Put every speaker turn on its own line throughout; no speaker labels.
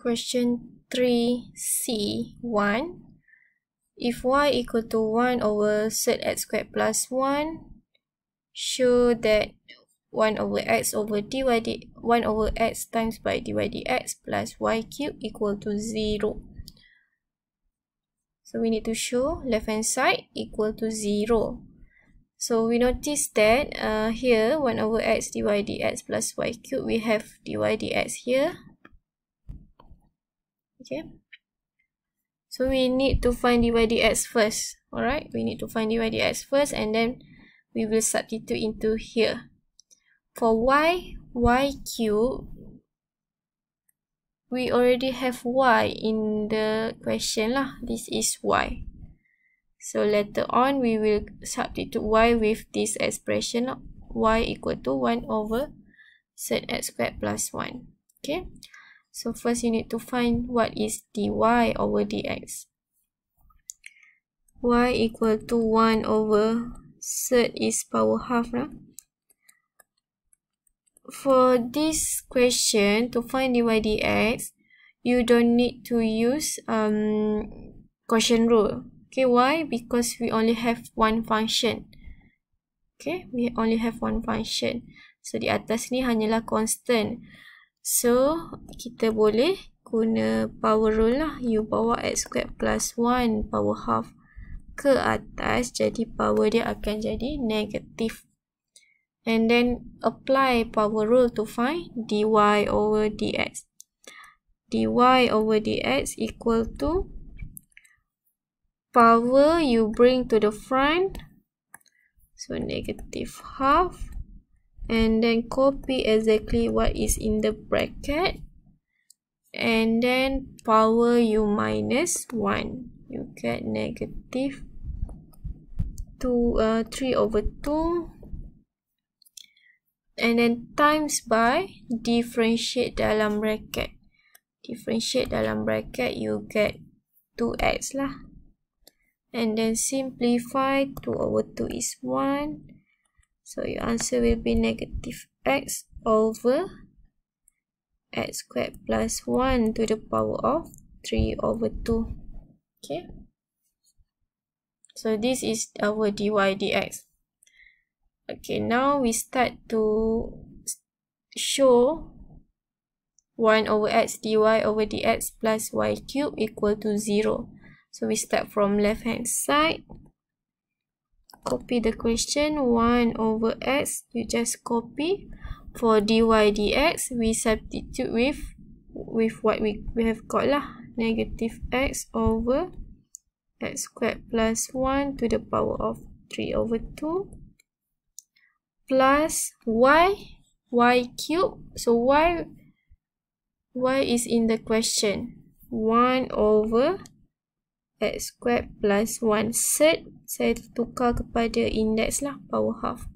Question 3C1. If y equal to 1 over sec x squared plus 1, show that 1 over x over 1 over x times by dy dx plus y cubed equal to 0. So we need to show left hand side equal to 0. So we notice that here 1 over x dy dx plus y cubed, we have dy dx here. Okay. So we need to find dy dx first. Alright, we need to find dy dx first and then we will substitute into here. For y cubed, we already have y in the question lah. This is y. So later on we will substitute y with this expression lah. Y equal to 1 over sec x squared plus 1. Okay. So first you need to find what is dy over dx. Y equal to 1 over sec is power half lah. For this question, to find dy dx, you don't need to use quotient rule. Okay, why? Because we only have one function. Okay, we only have one function. So di atas ni hanyalah constant. So kita boleh guna power rule lah. U bawah x squared plus 1 power half ke atas, jadi power dia akan jadi negatif. And then apply power rule to find dy over dx. Dy over dx equal to power you bring to the front, so negative half, and then copy exactly what is in the bracket, and then power you minus 1, you get negative 3 over 2, and then times by differentiate dalam bracket. Differentiate dalam bracket, you get 2x lah. And then simplify, 2 over 2 is 1. So your answer will be negative x over x squared plus 1 to the power of 3 over 2. Okay. So this is our dy dx. Okay, now we start to show 1 over x dy over dx plus y cubed equal to 0. So we start from left hand side. Copy the question, 1 over x, you just copy. For dy dx, we substitute with what we have got lah. Negative x over x squared plus 1 to the power of 3 over 2. Plus y cubed. So y is in the question. 1 over x squared plus 1 set. Saya tukar kepada index lah, power half.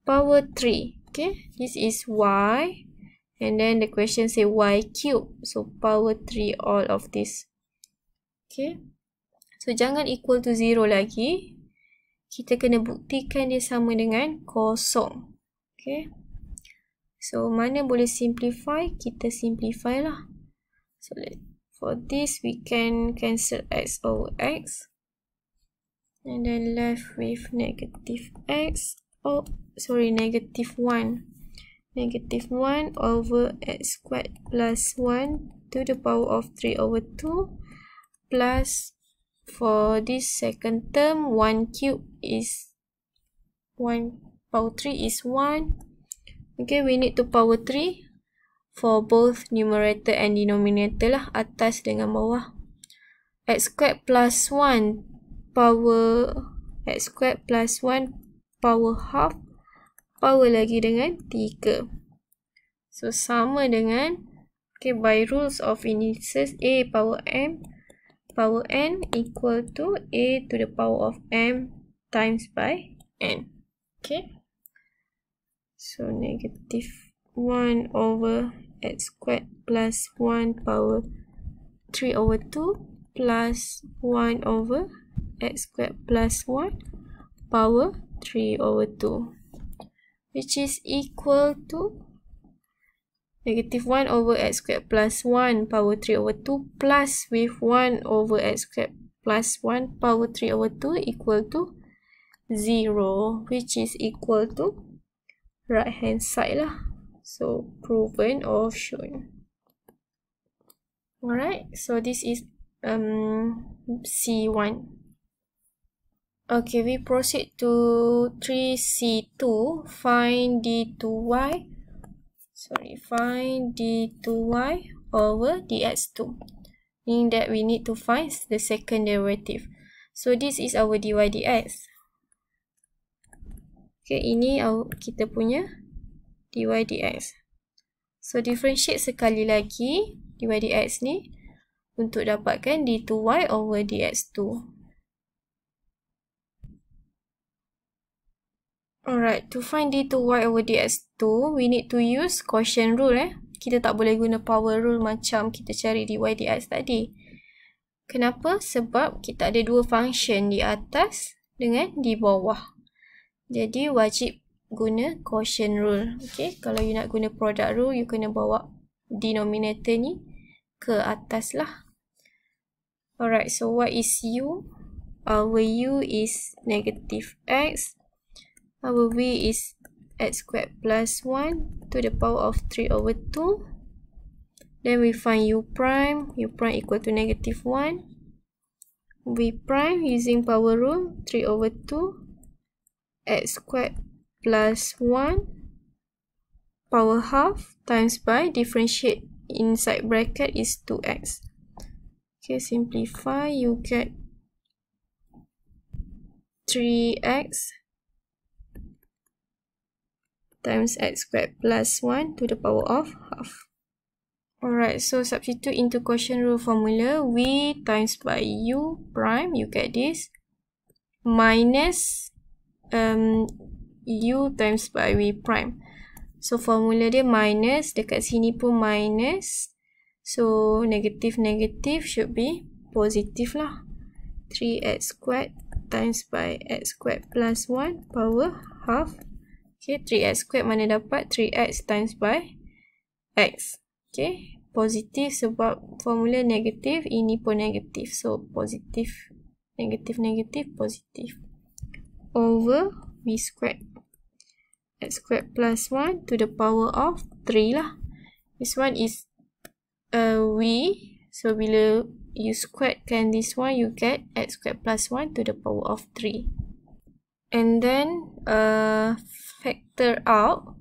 Power 3. Okay, this is y. And then the question say y cubed. So power 3 all of this. Okay. So jangan equal to 0 lagi. Kita kena buktikan dia sama dengan kosong. Okay. So mana boleh simplify, kita simplify lah. So for this we can cancel x over x. And then left with negative x. Negative 1. Negative 1 over x squared plus 1 to the power of 3 over 2. Plus, for this second term, 1 cube is 1, power 3 is 1. Okay, we need to power 3 for both numerator and denominator lah, atas dengan bawah. X squared plus 1 power x squared plus 1 power half, power lagi dengan 3. So sama dengan, okay, by rules of indices, a power m power n equal to a to the power of m times by n. Okay. So negative 1 over x squared plus 1 power 3 over 2 plus 1 over x squared plus 1 power 3 over 2, which is equal to negative 1 over x squared plus 1 power 3 over 2 plus with 1 over x squared plus 1 power 3 over 2 equal to 0, which is equal to right hand side lah. So proven or shown. Alright, so this is C1. Okay, we proceed to 3C2. Find d2y. Find d2y over dx2. Meaning that we need to find the second derivative. So this is our dy dx. Okay, ini kita punya dy dx. So differentiate sekali lagi dy dx ni untuk dapatkan d2y over dx2. Alright, to find d2y over dx2, we need to use quotient rule. Kita tak boleh guna power rule macam kita cari dy dx tadi. Kenapa? Sebab kita ada dua function di atas dengan di bawah. Jadi wajib guna quotient rule. Okay, kalau you nak guna product rule, you kena bawa denominator ni ke atas lah. Alright, so what is u? Our u is negative x. Our v is x squared plus 1 to the power of 3 over 2. Then we find u prime equal to negative 1. V prime using power rule 3 over 2 x squared plus 1 power half times by differentiate inside bracket is 2x. Okay, simplify, you get 3x times x squared plus 1 to the power of half. Alright, so substitute into quotient rule formula, v times by u prime, you get this, minus u times by v prime. So formula dia minus, dekat sini pun minus, so negative should be positive lah. 3x squared times by x squared plus 1 power half. Okay, 3x squared mana dapat? 3x times by x. Okay, positif sebab formula negatif, ini pun negatif. So, positif, negatif, positif. Over v squared. X squared plus 1 to the power of 3 lah. This one is v. So, bila you squaredkan this one, you get x squared plus 1 to the power of 3. And then, factor out.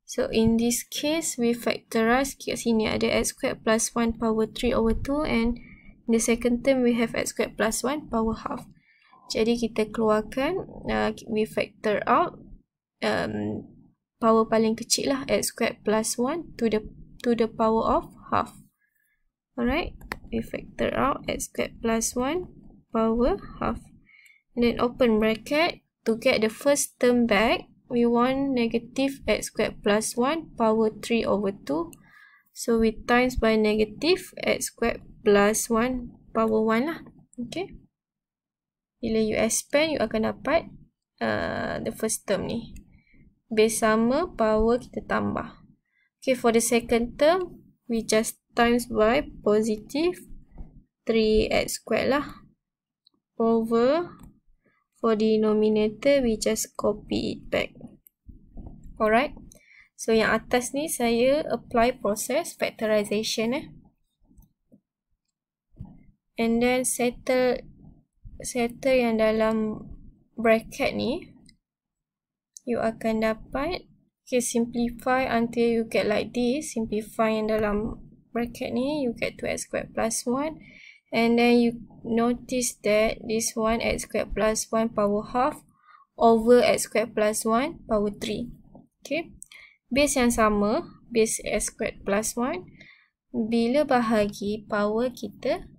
So in this case, we factorize. Kat sini ada x squared plus 1 power 3 over 2, and in the second term we have x squared plus 1 power half. Jadi kita keluarkan, we factor out power paling kecil lah, x squared plus 1 to the power of half. Alright, we factor out x squared plus 1 power half, and then open bracket. To get the first term back, we want negative x squared plus 1 power 3 over 2. So we times by negative x squared plus 1 power 1 lah. Okay. Bila you expand, you akan dapat the first term ni. Base sama, power kita tambah. Okay, for the second term, we just times by positive 3x squared lah. Over, for the denominator, we just copy it back. Alright, so yang atas ni saya apply proses factorization and then settle yang dalam bracket ni, you akan dapat, okay, simplify until you get like this. Simplify yang dalam bracket ni, you get 2x squared plus 1, and then you notice that this one x squared plus 1 power half over x squared plus 1 power 3. Okay, base yang sama, base x squared plus 1, bila bahagi, power kita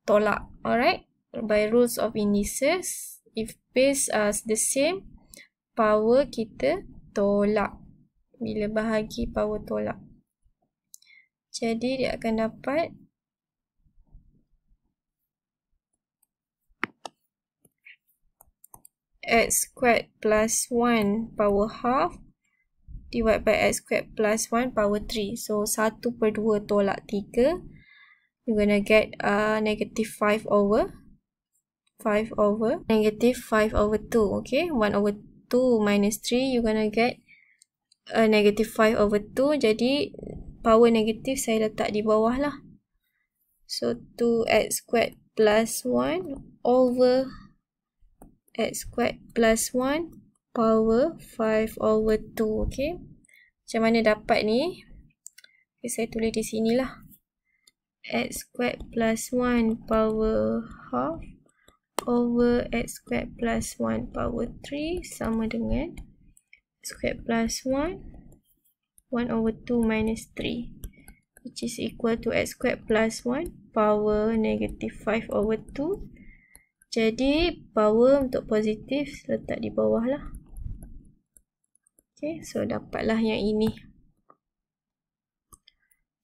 tolak. Alright, by rules of indices, if base are the same, power kita tolak. Bila bahagi, power tolak. Jadi dia akan dapat x squared plus 1 power half divide by x squared plus 1 power 3. So 1/2 tolak 3. You're gonna get negative 5 over negative 5 over 2. Okay, 1 over 2 minus 3, you're gonna get negative 5 over 2. Jadi power negatif saya letak di bawah lah. So 2x squared plus 1 over x squared plus 1 power 5 over 2. Okay, macam mana dapat ni? Okay, saya tulis di sini lah. X squared plus 1 power half over x squared plus 1 power 3 sama dengan x squared plus 1 over 2 minus 3, which is equal to x squared plus 1 power negative 5 over 2. Jadi power untuk positif letak di bawah lah. Okay, so dapatlah yang ini.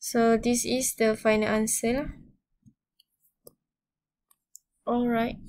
So this is the final answer lah. Alright.